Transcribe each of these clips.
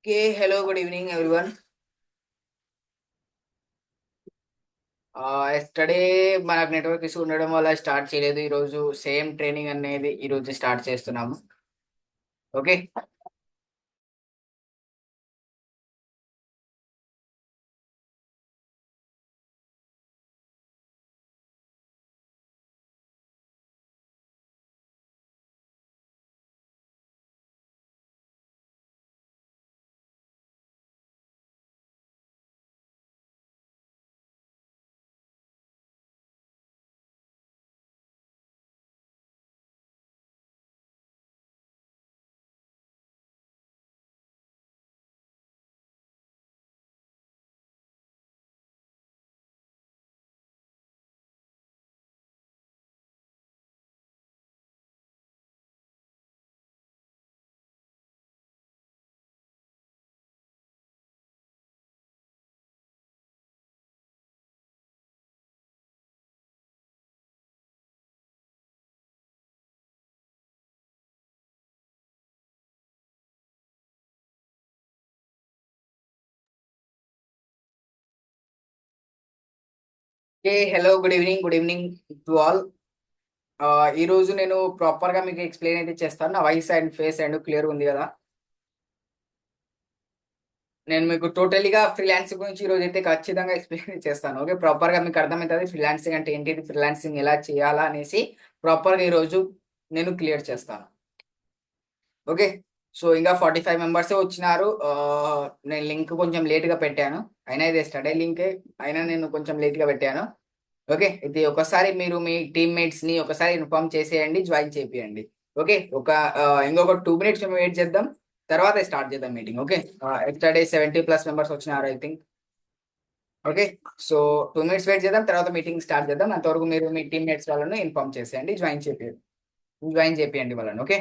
Hello, good evening, everyone. Yesterday మనకు network issue ఉండడం వల్ల స్టార్ట్ చేయలేదు. ఈరోజు సేమ్ ట్రైనింగ్ అనేది ఈరోజు స్టార్ట్ చేస్తున్నాము. Okay. Hello, good evening to all. ఈ రోజు నేను ప్రాపర్ గా మీకు ఎక్స్ప్లెయిన్ అయితే చేస్తాను. నా voice and face and clear ఉంది కదా? నేను మీకు టోటలీగా ఫ్రీలాన్సింగ్ గురించి ఈ రోజు అయితే ఖచ్చితంగా ఎక్స్ప్లెయిన్ చేస్తాను. ఓకే, ప్రాపర్ గా మీకు అర్థమవుతుంది ఫ్రీలాన్సింగ్ అంటే ఏంటిది, ఫ్రీలాన్సింగ్ ఎలా చేయాలా అనేసి ప్రాపర్ గా ఈ రోజు నేను క్లియర్ చేస్తాను. ఓకే. సో ఇంకా 45 మెంబర్స్ వచ్చినారు. నేను లింక్ కొంచెం లేట్ గా పెట్టాను. అయినా ఇది స్టడీ లింక్, అయినా నేను కొంచెం లేట్ గా పెట్టాను. ఓకే, ఇది ఒకసారి మీరు మీ టీమ్మేట్స్ ని ఒకసారి ఇన్ఫార్మ్ చేసేయండి, జాయిన్ చేపియండి. ఓకే, ఇంకొక 2 మినిట్స్ మేము వెయిట్ చేద్దాం, తర్వాత స్టార్ట్ చేద్దాం మీటింగ్. ఓకే. స్టడీ 70+ మెంబర్స్ వచ్చినారు, I think. Okay. So 2 minutes wait చేద్దాం, తర్వాత మీటింగ్ స్టార్ట్ చేద్దాం. అంతవరకు మీరు మీ టీమ్మేట్స్ వాళ్ళను ఇన్ఫార్మ్ చేసేయండి, జాయిన్ చేపియండి వాళ్ళని. ఓకే.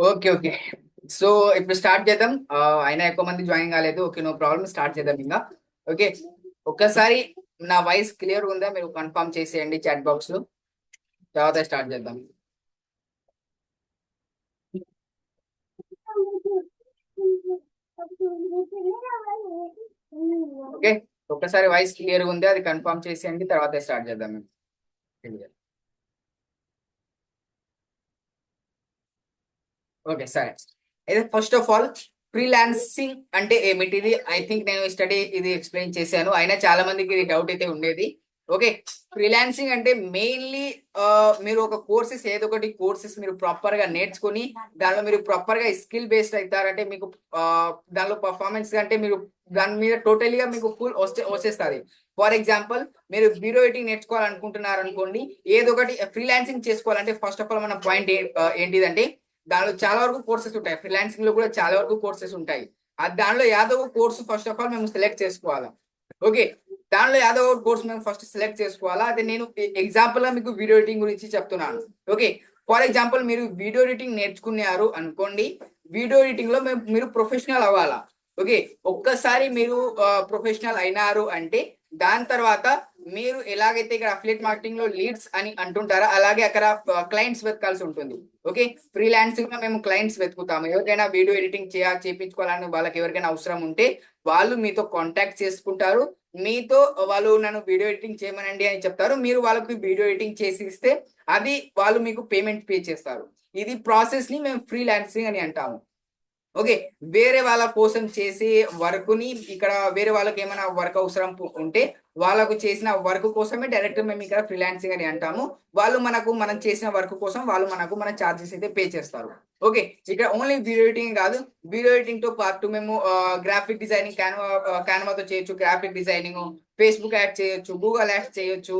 ఓకే. ఓకే. సో ఇప్పుడు స్టార్ట్ చేద్దాం. అయినా ఎక్కువ మంది జాయిన్ కాలేదు. ఓకే, నో ప్రాబ్లం, స్టార్ట్ చేద్దాం ఇంకా. ఓకే. ఒక్కసారి నా వాయిస్ క్లియర్ ఉందా మీరు కన్ఫర్మ్ చేసేయండి చాట్ బాక్స్ లో, తర్వాత స్టార్ట్ చేద్దాం. ఓకే, ఒక్కసారి వాయిస్ క్లియర్ ఉంది అది కన్ఫర్మ్ చేసేయండి, తర్వాత స్టార్ట్ చేద్దాం మేము. ఓకే, సరే. అయితే ఫస్ట్ ఆఫ్ ఆల్, ఫ్రీలాన్సింగ్ అంటే ఏమిటిది? ఐ థింక్ నేను స్టడీ ఇది ఎక్స్ప్లెయిన్ చేశాను, అయినా చాలా మందికి ఇది డౌట్ అయితే ఉండేది. ఓకే, ఫ్రీలాన్సింగ్ అంటే మెయిన్లీ మీరు ఒక కోర్సెస్ ఏదో ఒకటి కోర్సెస్ మీరు ప్రాపర్ గా నేర్చుకుని దానిలో మీరు ప్రాపర్ గా స్కిల్ బేస్డ్ అవుతారంటే మీకు దానిలో పర్ఫార్మెన్స్ అంటే మీరు దాని మీద టోటలీగా మీకు ఫుల్ వచ్చేస్తుంది. ఫర్ ఎగ్జాంపుల్, మీరు వీడియో ఎడిటింగ్ నేర్చుకోవాలనుకుంటున్నారు అనుకోండి, ఏదో ఒకటి ఫ్రీలాన్సింగ్ చేసుకోవాలంటే ఫస్ట్ ఆఫ్ ఆల్ మన పాయింట్ ఏంటిదంటే దానిలో చాలా వరకు కోర్సెస్ ఉంటాయి. ఫ్రీలాన్సింగ్ లో కూడా చాలా వరకు కోర్సెస్ ఉంటాయి. దానిలో యాదో ఒక కోర్సు ఫస్ట్ ఆఫ్ ఆల్ మేము సెలెక్ట్ చేసుకోవాలి. ఓకే, దానిలో యాదో ఒక కోర్స్ మేము ఫస్ట్ సెలెక్ట్ చేసుకోవాలా. అదే నేను ఎగ్జాంపుల్ గా మీకు వీడియో ఎడిటింగ్ గురించి చెప్తున్నాను. ఓకే, ఫర్ ఎగ్జాంపుల్ మీరు వీడియో ఎడిటింగ్ నేర్చుకున్నారు అనుకోండి, వీడియో ఎడిటింగ్ లో మీరు ప్రొఫెషనల్ అవ్వాలా. ఓకే, ఒక్కసారి మీరు ప్రొఫెషనల్ అయినారు అంటే దాని తర్వాత మీరు ఎలాగైతే ఇక్కడ అఫిలియేట్ మార్కెటింగ్ లో లీడ్స్ అని అంటుంటారో అలాగే అక్కడ క్లయింట్స్ వెతకాల్సి ఉంటుంది. ఓకే, ఫ్రీలాన్సింగ్ లో మేము క్లయింట్స్ వెతుకుతాము. ఎవరికైనా వీడియో ఎడిటింగ్ చేయించుకోవాలని వాళ్ళకి ఎవరికైనా అవసరం ఉంటే వాళ్ళు మీతో కాంటాక్ట్ చేసుకుంటారు. మీతో వాళ్ళు నన్ను వీడియో ఎడిటింగ్ చేయమనండి అని చెప్తారు. మీరు వాళ్ళకి వీడియో ఎడిటింగ్ చేసి ఇస్తే అది వాళ్ళు మీకు పేమెంట్ పే చేస్తారు. ఇది ప్రాసెస్ ని మేము ఫ్రీలాన్సింగ్ అని అంటాము. ఓకే, వేరే వాళ్ళ కోసం చేసే వర్క్ ని ఇక్కడ వేరే వాళ్ళకి ఏమైనా వర్క్ అవసరం ఉంటే వాళ్ళకు చేసిన వర్క్ కోసమే డైరెక్ట్ మేము ఇక్కడ ఫ్రీలాన్సింగ్ అని అంటాము. వాళ్ళు మనం చేసిన వర్క్ కోసం వాళ్ళు మన చార్జెస్ అయితే పే చేస్తారు. ఓకే, ఇక్కడ ఓన్లీ వీడియో ఎడిటింగ్ కాదు, వీడియో ఎడిటింగ్ తో పాటు మేము గ్రాఫిక్ డిజైనింగ్ క్యాన్వాతో చేయొచ్చు, గ్రాఫిక్ డిజైనింగ్, ఫేస్బుక్ యాడ్ చేయొచ్చు, గూగుల్ యాడ్స్ చేయొచ్చు,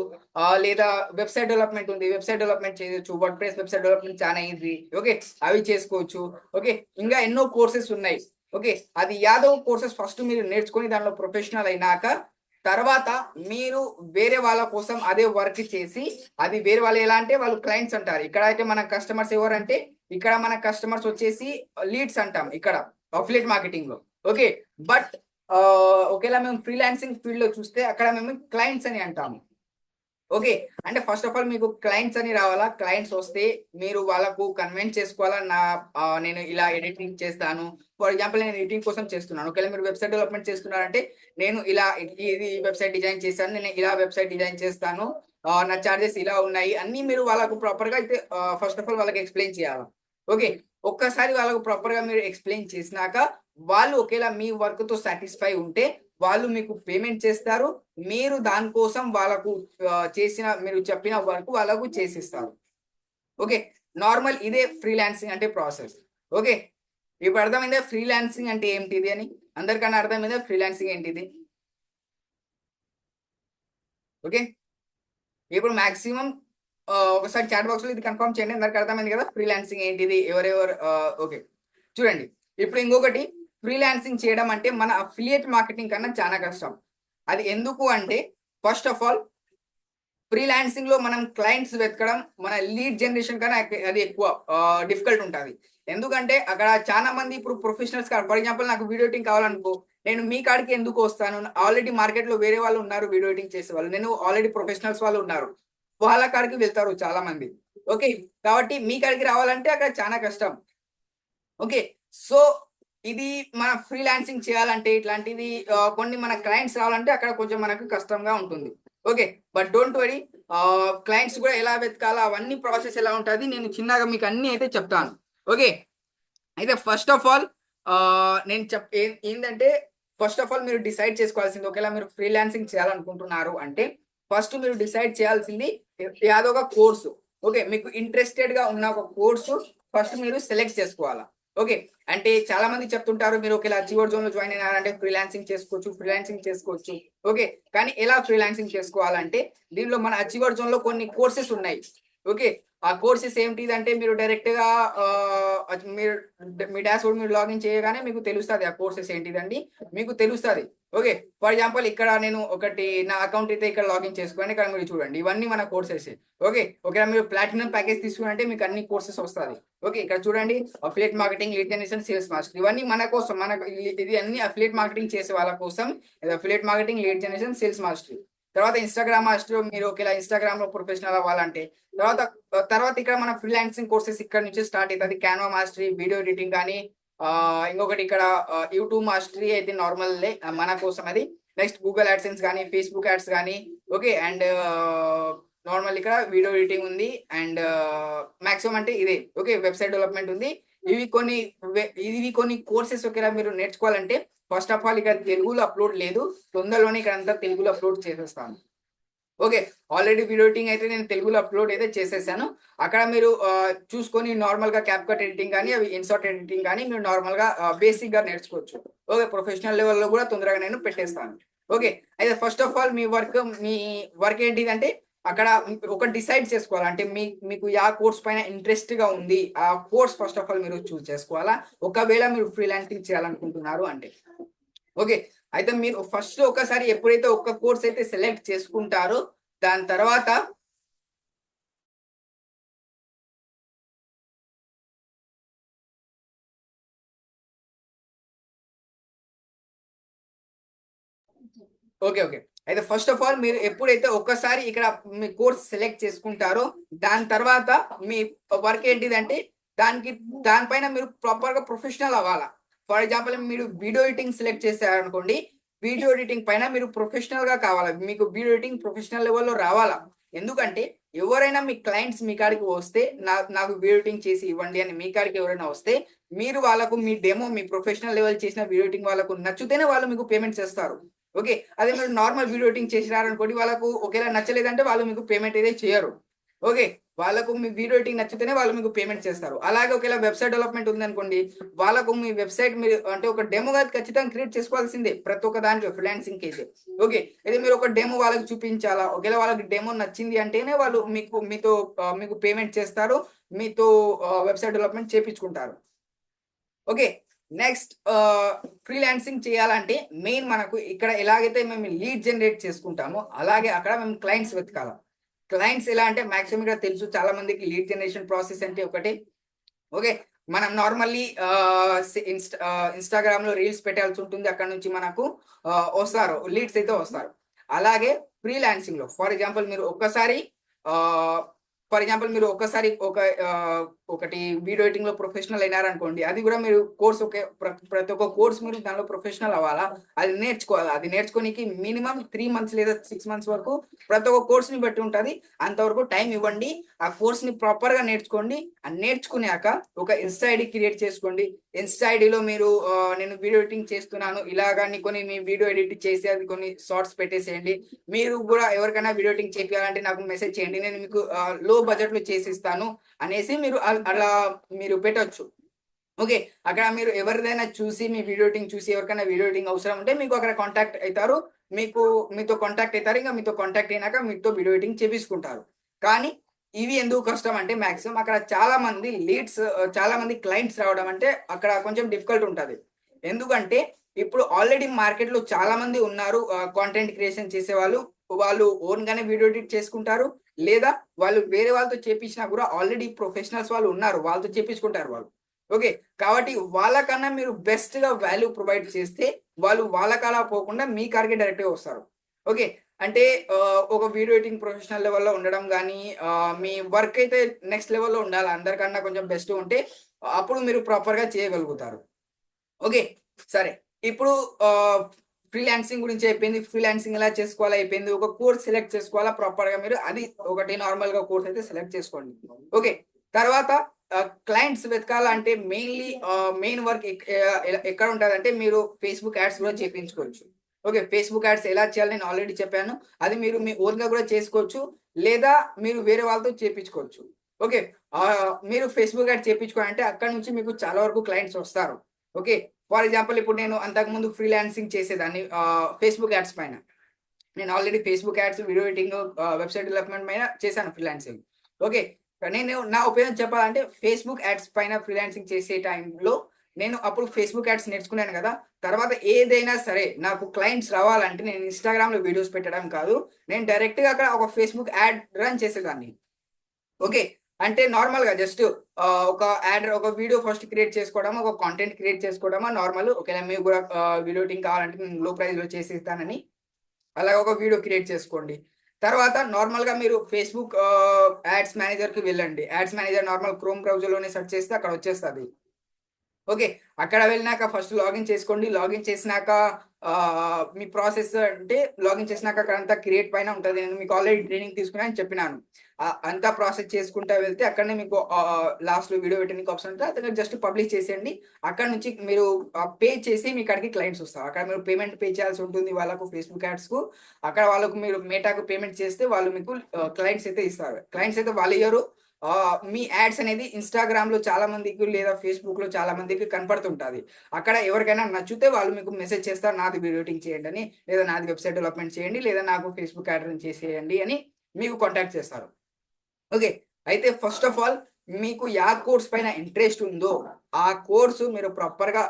లేదా వెబ్సైట్ డెవలప్మెంట్ ఉంది, వెబ్సైట్ డెవలప్మెంట్ చేయొచ్చు. వర్డ్ ప్రెస్ వెబ్సైట్ డెవలప్మెంట్ చాలా ఈజీ. ఓకే, అవి చేసుకోవచ్చు. ఓకే, ఇంకా ఎన్నో కోర్సెస్ ఉన్నాయి. ఓకే, అది యాదవ్ కోర్సెస్ ఫస్ట్ మీరు నేర్చుకొని దానిలో ప్రొఫెషనల్ అయినాక తర్వాత మీరు వేరే వాళ్ళ కోసం అదే వర్క్ చేసి అది వేరే వాళ్ళు ఎలా అంటే వాళ్ళు క్లయింట్స్ అంటారు. ఇక్కడ అయితే మన కస్టమర్స్ ఎవరంటే ఇక్కడ మన కస్టమర్స్ వచ్చేసి లీడ్స్ అంటాం ఇక్కడ అఫిలియేట్ మార్కెటింగ్ లో. ఓకే, బట్ ఒకేలా మేము ఫ్రీలాన్సింగ్ ఫీల్డ్ లో చూస్తే అక్కడ మేము క్లయింట్స్ అని అంటాము. ఓకే, అంటే ఫస్ట్ ఆఫ్ ఆల్ మీకు క్లయింట్స్ అని రావాలా. క్లయింట్స్ వస్తే మీరు వాళ్ళకు కన్విన్స్ చేసుకోవాలా. నేను ఇలా ఎడిటింగ్ చేస్తాను. ఫర్ ఎగ్జాంపుల్, నేను ఎడిటింగ్ కోసం చేస్తున్నాను. ఒకవేళ మీరు వెబ్సైట్ డెవలప్మెంట్ చేస్తున్నారంటే నేను ఇలా ఇది వెబ్సైట్ డిజైన్ చేస్తాను, నేను ఇలా వెబ్సైట్ డిజైన్ చేస్తాను, నా చార్జెస్ ఇలా ఉన్నాయి అన్ని మీరు వాళ్ళకు ప్రాపర్ గా అయితే ఫస్ట్ ఆఫ్ ఆల్ వాళ్ళకి ఎక్స్ప్లెయిన్ చేయాలి. ఓకే, ఒక్కసారి వాళ్ళకు ప్రాపర్ గా మీరు ఎక్స్ప్లెయిన్ చేసినాక వాళ్ళు ఒకేలా మీ వర్క్ తో సాటిస్ఫై ఉంటే వాళ్ళు మీకు పేమెంట్ చేస్తారు. మీరు దానికోసం వాళ్ళకు మీరు చెప్పిన వర్క్ వాళ్ళకు చేసిస్తారు. ఓకే, నార్మల్ ఇదే ఫ్రీలాన్సింగ్ అంటే ప్రాసెస్. ఓకే, ఇప్పుడు అర్థమైందా ఫ్రీలాన్సింగ్ అంటే ఏంటిది అని? అందరికన్నా అర్థమైందా ఫ్రీలాన్సింగ్ ఏంటిది? ఓకే, ఇప్పుడు మాక్సిమం ఒకసారి చాట్ బాక్స్ లో ఇది కన్ఫర్మ్ చేయండి. అందరికి అర్థమైంది కదా ఫ్రీలాన్సింగ్ ఏంటిది, ఎవరెవరు. ఓకే, చూడండి, ఇప్పుడు ఇంకొకటి, ఫ్రీలాన్సింగ్ చేయడం అంటే మన అఫిలియేట్ మార్కెటింగ్ కన్నా చాలా కష్టం. అది ఎందుకు అంటే ఫస్ట్ ఆఫ్ ఆల్ ఫ్రీలాన్సింగ్ లో మనం క్లయింట్స్ వెతకడం మన లీడ్ జనరేషన్ కన్నా అది ఎక్కువ డిఫికల్ట్ ఉంటుంది. ఎందుకంటే అక్కడ చాలా మంది ఇప్పుడు ప్రొఫెషనల్స్ కాదు. ఫర్ ఎగ్జాంపుల్, నాకు వీడియో ఎడిటింగ్ కావాలనుకో, నేను మీ కాడికి ఎందుకు వస్తాను? ఆల్రెడీ మార్కెట్ లో వేరే వాళ్ళు ఉన్నారు వీడియో ఎడిటింగ్ చేసే వాళ్ళు. నేను ఆల్రెడీ ప్రొఫెషనల్స్ వాళ్ళు ఉన్నారు, వాళ్ళ కాడికి వెళ్తారు చాలా మంది. ఓకే, కాబట్టి మీ కాడికి రావాలంటే అక్కడ చాలా కష్టం. ఓకే, సో ఇది మన ఫ్రీలాన్సింగ్ చేయాలంటే ఇట్లాంటిది కొన్ని మన క్లయింట్స్ రావాలంటే అక్కడ కొంచెం మనకు కష్టంగా ఉంటుంది. Okay, but don't worry, clients కూడా ఎలా వెతకాలా అవన్నీ ప్రాసెస్ ఎలా ఉంటుంది నేను చిన్నగా మీకు అన్ని అయితే చెప్తాను. ఓకే, అయితే ఫస్ట్ ఆఫ్ ఆల్ నేను ఏంటంటే ఫస్ట్ ఆఫ్ ఆల్ మీరు డిసైడ్ చేసుకోవాల్సింది, ఒకవేళ మీరు ఫ్రీలాన్సింగ్ చేయాలనుకుంటున్నారు అంటే ఫస్ట్ మీరు డిసైడ్ చేయాల్సింది ఏదో ఒక కోర్సు. ఓకే, మీకు ఇంట్రెస్టెడ్ గా ఉన్న ఒక కోర్సు ఫస్ట్ మీరు సెలెక్ట్ చేసుకోవాలా. ఓకే, అంటే చాలా మంది చెప్తుంటారు మీరు ఒకవేళ అచీవర్ జోన్ లో జాయిన్ అయినారంటే ఫ్రీలాన్సింగ్ చేసుకోవచ్చు. ఓకే, కానీ ఎలా ఫ్రీలాన్సింగ్ చేసుకోవాలంటే దీనిలో మన అచీవర్ జోన్ లో కొన్ని కోర్సెస్ ఉన్నాయి. ఓకే, ఆ కోర్సెస్ ఏంటిదంటే మీరు డైరెక్ట్ గా మీరు మీ డాష్బోర్డ్ మీరు లాగిన్ చేయగానే మీకు తెలుస్తుంది ఆ కోర్సెస్ ఏంటిదండి, మీకు తెలుస్తుంది. ఓకే, ఫర్ ఎగ్జాంపుల్ ఇక్కడ నేను ఒకటి నా అకౌంట్ అయితే ఇక్కడ లాగిన్ చేసుకోండి. ఇక్కడ మీరు చూడండి ఇవన్నీ మన కోర్సెస్. ఓకే, ఒకవేళ మీరు ప్లాటినం ప్యాకేజ్ తీసుకున్నారంటే మీకు అన్ని కోర్సెస్ వస్తుంది. ఓకే, ఇక్కడ చూడండి affiliate marketing, lead generation, sales master, ఇవన్నీ మన కోసం. ఇది అన్ని అఫిలియేట్ మార్కెటింగ్ చేసే వాళ్ళ కోసం. Affiliate marketing, lead generation, sales master. తర్వాత ఇన్స్టాగ్రామ్ మాస్టర్, మీరు ఒకవేళ ఇన్స్టాగ్రామ్ లో ప్రొఫెషనల్ అవ్వాలంటే తర్వాత తర్వాత ఇక్కడ మన ఫ్రీలాన్సింగ్ కోర్సెస్ ఇక్కడ నుంచి స్టార్ట్ అవుతుంది. క్యాన్వా మాస్టరీ, వీడియో ఎడిటింగ్ కానీ, ఇంకొకటి ఇక్కడ యూట్యూబ్ మాస్టరీ అయితే నార్మల్ మన కోసం అది. నెక్స్ట్ గూగుల్ యాడ్సెన్స్ కానీ, ఫేస్బుక్ యాడ్స్ కానీ. ఓకే, అండ్ నార్మల్ ఇక్కడ వీడియో ఎడిటింగ్ ఉంది, అండ్ మాక్సిమం అంటే ఇదే. ఓకే, వెబ్సైట్ డెవలప్మెంట్ ఉంది. ఇవి కొన్ని కోర్సెస్ ఒకవేళ మీరు నేర్చుకోవాలంటే ఫస్ట్ ఆఫ్ ఆల్ ఇక్కడ తెలుగులో అప్లోడ్ లేదు, తొందరలోనే ఇక్కడ అంతా తెలుగులో అప్లోడ్ చేసేస్తాను. ఓకే. ఆల్రెడీ వీడియో ఎడిటింగ్ అయితే నేను తెలుగులో అప్‌లోడ్ అయితే చేసేసాను. అక్కడ మీరు చూసుకొని నార్మల్‌గా క్యాప్‌కట్ ఎడిటింగ్ గాని, అవి ఇన్‌సర్ట్ ఎడిటింగ్ గాని మీరు నార్మల్‌గా బేసిక్‌గా నేర్చుకోవచ్చు. ఓకే. ప్రొఫెషనల్ లెవెల్‌లో కూడా తొందరగా నేను పెట్టేస్తాను. ఓకే. అయితే first of all me work ఏంటిదంటే అక్కడ ఒకటి డిసైడ్ చేసుకోవాలి. అంటే మీకు కోర్స్ పైన ఇంట్రెస్ట్‌గా ఉంది. ఆ కోర్స్ ఫస్ట్ ఆఫ్ ఆల్ మీరు చూజ్ చేసుకోవాలా. ఒకవేళ మీరు ఫ్రీలాన్సింగ్ చేయాలనుకుంటున్నారు అంటే. ఓకే. అయితే మీరు ఫస్ట్ ఒకసారి ఎప్పుడైతే ఒక్క కోర్స్ అయితే సెలెక్ట్ చేసుకుంటారో దాని తర్వాత ఓకే. ఓకే. అయితే ఫస్ట్ ఆఫ్ ఆల్ మీరు ఎప్పుడైతే ఒక్కసారి ఇక్కడ మీ కోర్స్ సెలెక్ట్ చేసుకుంటారో, దాని తర్వాత మీ వర్క్ ఏంటిదంటే, దానికి దానిపైన మీరు ప్రాపర్‌గా ప్రొఫెషనల్ అవ్వాలా. ఫర్ ఎగ్జాంపుల్ మీరు వీడియో ఎడిటింగ్ సెలెక్ట్ చేశారనుకోండి, వీడియో ఎడిటింగ్ పైన మీరు ప్రొఫెషనల్‌గా కావాలా. మీకు వీడియో ఎడిటింగ్ ప్రొఫెషనల్ లెవెల్‌లో రావాలా. ఎందుకంటే ఎవరైనా మీ క్లయింట్స్ మీ కాడికి వస్తే, నాకు వీడియో ఎడిటింగ్ చేసి ఇవ్వండి అని మీ కాడికి ఎవరైనా వస్తే, మీరు వాళ్ళకు మీ డెమో మీ ప్రొఫెషనల్ లెవెల్ చేసిన వీడియో ఎడిటింగ్ వాళ్ళకు నచ్చితేనే వాళ్ళు మీకు పేమెంట్ చేస్తారు. ఓకే. అదే మీరు నార్మల్ వీడియో ఎడిటింగ్ చేసినారనుకోండి, వాళ్ళకు ఒకేలా నచ్చలేదంటే వాళ్ళు మీకు పేమెంట్ అయితే చేయరు. ఓకే. వాళ్ళకు మీ వీడియో ఎడిటింగ్ నచ్చితేనే వాళ్ళు మీకు పేమెంట్ చేస్తారు. అలాగే ఒకేలా వెబ్‌సైట్ డెవలప్‌మెంట్ ఉందనుకోండి, వాళ్ళకు మీ వెబ్‌సైట్ మీరు అంటే ఒక డెమోగా ఖచ్చితంగా క్రియేట్ చేసుకోవాల్సిందే. ప్రతి ఒక్క దాంట్లో ఫ్రీలాన్సింగ్‌కైతే. ఓకే. అయితే మీరు ఒక డెమో వాళ్ళకి చూపించాలా. ఒకవేళ వాళ్ళకి డెమో నచ్చింది అంటేనే వాళ్ళు మీకు పేమెంట్ చేస్తారు. మీతో వెబ్‌సైట్ డెవలప్‌మెంట్ చేపించుకుంటారు. ఓకే. నెక్స్ట్ ఫ్రీలాన్సింగ్ చేయాలంటే మెయిన్ మనకు ఇక్కడ ఎలాగైతే మేము లీడ్ జనరేట్ చేసుకుంటామో, అలాగే అక్కడ మేము క్లయింట్స్ వెతకాల. క్లయింట్స్ ఎలా అంటే మాక్సిమం ఇక్కడ తెలుసు చాలా మందికి లీడ్ జనరేషన్ ప్రాసెస్ అంటే ఒకటే. ఓకే. మనం నార్మల్లీ ఇన్‌స్టాగ్రామ్‌లో రీల్స్ పెట్టాల్సి ఉంటుంది. అక్కడ నుంచి మనకు వస్తారు. లీడ్స్ అయితే వస్తారు. అలాగే ఫ్రీలాన్సింగ్‌లో ఆహ్, ఫర్ ఎగ్జాంపుల్ మీరు ఒక్కసారి ఒకటి వీడియో ఎడిటింగ్‌లో ప్రొఫెషనల్ అయినారనుకోండి. అది గూడా మీరు కోర్స్ ఒకే ప్రతి ఒక్క కోర్స్ మీరు దానిలో ప్రొఫెషనల్ అవ్వాలా. అది నేర్చుకోవాలా. అది నేర్చుకోనికి మినిమమ్ 3 మంత్స్ లేదా 6 మంత్స్ వరకు ప్రతి ఒక్క కోర్స్‌ని బట్టి ఉంటది. అంతవరకు టైం ఇవ్వండి. ఆ కోర్స్‌ని ప్రాపర్‌గా నేర్చుకోండి. నేర్చుకున్నాక ఒక ఇన్‌స్టా ఐడీ క్రియేట్ చేసుకోండి. ఇన్‌స్టా ఐడీలో మీరు నేను వీడియో ఎడిటింగ్ చేస్తున్నాను. ఇలాగ అని కొన్ని మీ వీడియో ఎడిట్ చేసి అది కొన్ని షార్ట్స్ పెట్టేసేయండి. మీరు గూడా ఎవరికైనా వీడియో ఎడిటింగ్ చేపియాలంటే నాకు మెసేజ్ చేయండి. నేను మీకు లో బడ్జెట్‌లో చేసిస్తాను అనేసి మీరు అలా మీరు పెట్టొచ్చు. ఓకే. అక్కడ మీరు ఎవరిదైనా చూసి మీ వీడియో ఎడిటింగ్ చూసి ఎవరికైనా వీడియో ఎడిటింగ్ అవసరం ఉంటే మీకు అక్కడ కాంటాక్ట్ అయితారు. మీతో కాంటాక్ట్ అయితారు. ఇంక మీతో కాంటాక్ట్ అయినాక మీతో వీడియో ఎడిటింగ్ చేపించుకుంటారు. కానీ ఇవి ఎందుకు కష్టం అంటే మాక్సిమం అక్కడ చాలా మంది క్లయింట్స్ రావడం అంటే అక్కడ కొంచెం డిఫికల్ట్ ఉంటది. ఎందుకంటే ఇప్పుడు ఆల్రెడీ మార్కెట్‌లో చాలా మంది ఉన్నారు. కాంటెంట్ క్రియేషన్ చేసేవాళ్ళు. వాళ్ళు ఓన్‌గానే వీడియో ఎడిట్ చేసుకుంటారు. లేదా వాళ్ళు వేరే వాళ్ళతో చేపించినా కూడా ఆల్రెడీ ప్రొఫెషనల్స్ వాళ్ళు ఉన్నారు. వాళ్ళతో చేపించుకుంటారు వాళ్ళు. ఓకే. కాబట్టి వాళ్ళకన్నా మీరు బెస్ట్‌గా వాల్యూ ప్రొవైడ్ చేస్తే, వాళ్ళు వాళ్ళ కాలా పోకుండా మీ కాడికే డైరెక్ట్‌గా వస్తారు. ఓకే. అంటే ఒక వీడియో ఎడిటింగ్ ప్రొఫెషనల్ లెవెల్‌లో ఉండడం గానీ, మీ వర్క్ అయితే నెక్స్ట్ లెవెల్‌లో ఉండాలి. అందరికన్నా కొంచెం బెస్ట్ ఉంటే, అప్పుడు మీరు ప్రాపర్‌గా చేయగలుగుతారు. ఓకే. సరే. ఇప్పుడు ఆహ్, ఫ్రీలాన్సింగ్ గురించి అయిపోయింది. ఫ్రీలాన్సింగ్ ఎలా చేసుకోవాలో అయిపోయింది. ఒక కోర్స్ సెలెక్ట్ చేసుకోవాలా ప్రాపర్‌గా మీరు. అది ఒకటి నార్మల్‌గా కోర్స్ అయితే సెలెక్ట్ చేసుకోండి. ఓకే. తర్వాత క్లయింట్స్ వెతకాలంటే మెయిన్ వర్క్ ఎక్కడ ఉంటదంటే మీరు ఫేస్‌బుక్ యాడ్స్ కూడా చేపించుకోవచ్చు. ఓకే. ఫేస్‌బుక్ యాడ్స్ ఎలా చేయాలో నేను ఆల్రెడీ చెప్పాను. అది మీరు మీ ఓన్‌గా కూడా చేసుకోవచ్చు. లేదా మీరు వేరే వాళ్ళతో చేపించుకోవచ్చు. ఓకే. మీరు ఫేస్‌బుక్ యాడ్ చేపించుకోవాలంటే అక్కడి నుంచి మీకు చాలా వరకు క్లయింట్స్ వస్తారు. ఓకే. ఫర్ ఎగ్జాంపుల్ ఇప్పుడు నేను అంతకుముందు ఫ్రీలాన్సింగ్ చేసేదాన్ని ఫేస్‌బుక్ యాడ్స్ పైన. నేను already Facebook ads, video editing, website development పైన చేశాను ఫ్రీలాన్సింగ్. ఓకే. నా ఒపీనియన్ చెప్పాలంటే ఫేస్‌బుక్ యాడ్స్ పైన ఫ్రీలాన్సింగ్ చేసే టైంలో నేను అప్పుడు ఫేస్‌బుక్ యాడ్స్ నేర్చుకున్నాను గదా! తర్వాత ఏదైనా సరే నాకు క్లయింట్స్ రావాలంటే నేను ఇన్‌స్టాగ్రామ్‌లో వీడియోస్ పెట్టడం కాదు. నేను డైరెక్ట్‌గా అక్కడ ఒక ఫేస్‌బుక్ యాడ్ రన్ చేసేదాన్ని. ఓకే. అంటే నార్మల్‌గా జస్ట్ ఒక వీడియో ఫస్ట్ క్రియేట్ చేసుకోవడమా, ఒక కంటెంట్ క్రియేట్ చేసుకోవడమా నార్మల్. ఓకేనా మీకు గూడా వీడియో ఎడిటింగ్ కావాలంటే నేను లో ప్రైస్‌లో చేసిస్తానని అలాగ ఒక వీడియో క్రియేట్ చేసుకోండి. తర్వాత నార్మల్‌గా మీరు ఫేస్‌బుక్ యాడ్స్ మేనేజర్‌కి వెళ్ళండి. యాడ్స్ మేనేజర్ నార్మల్ క్రోమ్ బ్రౌజర్‌లోనే సెర్చ్ చేస్తే అక్కడ వచ్చేస్తది. ఓకే. అక్కడ వెళ్ళినాక ఫస్ట్ లాగిన్ చేసుకోండి. లాగిన్ చేసినాక మీ ప్రాసెస్ అంటే లాగిన్ చేసినాక అక్కడ అంతా క్రియేట్ పైన ఉంటుంది. నేను మీకు ఆల్రెడీ ట్రైనింగ్ తీసుకుని అని చెప్పినాను. అంతా ప్రాసెస్ చేసుకుంటా వెళ్తే అక్కడనే మీకు లాస్ట్‌లో వీడియో పెట్టడానికి ఆప్షన్ ఉంటది. అక్కడ జస్ట్ పబ్లిష్ చేసేయండి. అక్కడ నుంచి మీరు పే చేసి మీ కాడికి క్లయింట్స్ వస్తారు. అక్కడ మీరు పేమెంట్ పే చేయాల్సి ఉంటుంది వాళ్ళకు ఫేస్‌బుక్ యాడ్స్‌కు. అక్కడ వాళ్ళకు మీరు మెటాకు పేమెంట్ చేస్తే వాళ్ళు మీకు క్లయింట్స్ అయితే ఇస్తారు. క్లయింట్స్ అయితే వాళ్ళు ఇయ్యరు. మీ యాడ్స్ అనేది ఇన్‌స్టాగ్రామ్‌లో చాలా మందికి లేదా ఫేస్‌బుక్‌లో చాలా మందికి కనపడుతుంటది. అక్కడ ఎవరికైనా నచ్చితే వాళ్ళు మీకు మెసేజ్ చేస్తారు. నాది వీడియో ఎడిటింగ్ చేయండి అని, లేదా నాది వెబ్‌సైట్ డెవలప్‌మెంట్ చేయండి, లేదా నాకు ఫేస్‌బుక్ యాడ్ రన్ చేసేయండి అని మీకు కాంటాక్ట్ చేస్తారు. ఓకే. అయితే ఫస్ట్ ఆఫ్ ఆల్ మీకు కోర్స్ పైన ఇంట్రెస్ట్ ఉందో, ఆ కోర్సు మీరు ప్రాపర్‌గా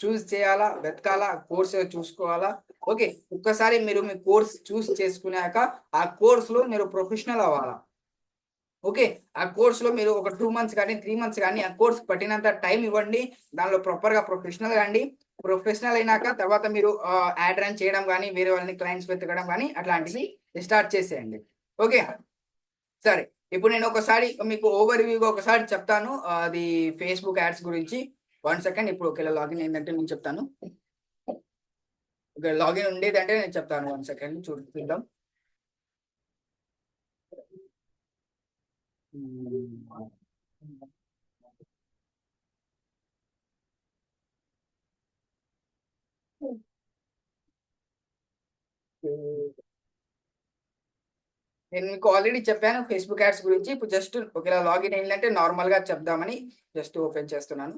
చూజ్ చేయాలా, వెతకాలా, కోర్స్ చూసుకోవాలా. ఓకే. ఒక్కసారి మీరు మీ కోర్స్ చూజ్ చేసుకున్నాక, ఆ కోర్స్‌లో మీరు ప్రొఫెషనల్ అవ్వాలా. ఓకే. ఆ కోర్స్‌లో మీరు ఒక 2 మంత్స్ గాని, 3 మంత్స్ గాని ఆ కోర్స్ పట్టినంత టైం ఇవ్వండి. దానిలో ప్రాపర్‌గా ప్రొఫెషనల్ కండి. ప్రొఫెషనల్ అయినాక తర్వాత మీరు యాడ్ రన్ చేయడం గాని, వేరే వాళ్ళని క్లయింట్స్ వెతకడం గాని అట్లాంటివి స్టార్ట్ చేసేయండి. ఓకే. సరే. ఇప్పుడు నేను ఒకసారి మీకు ఓవర్‌వ్యూగా ఒకసారి చెప్తాను. అది ఫేస్‌బుక్ యాడ్స్ గురించి. 1 సెకండ్ ఇప్పుడు ఒకేళ లాగిన్ అయిందంటే నేను చెప్తాను. ఒకవేళ లాగిన్ ఉండేదంటే నేను చెప్తాను. 1 సెకండ్ చూద్దాం. హ్మ్. నేను మీకు ఆల్రెడీ చెప్పాను ఫేస్‌బుక్ యాడ్స్ గురించి. ఇప్పుడు జస్ట్ ఒకవేళ లాగిన్ అయిందంటే నార్మల్‌గా చెప్దామని జస్ట్ ఓపెన్ చేస్తున్నాను.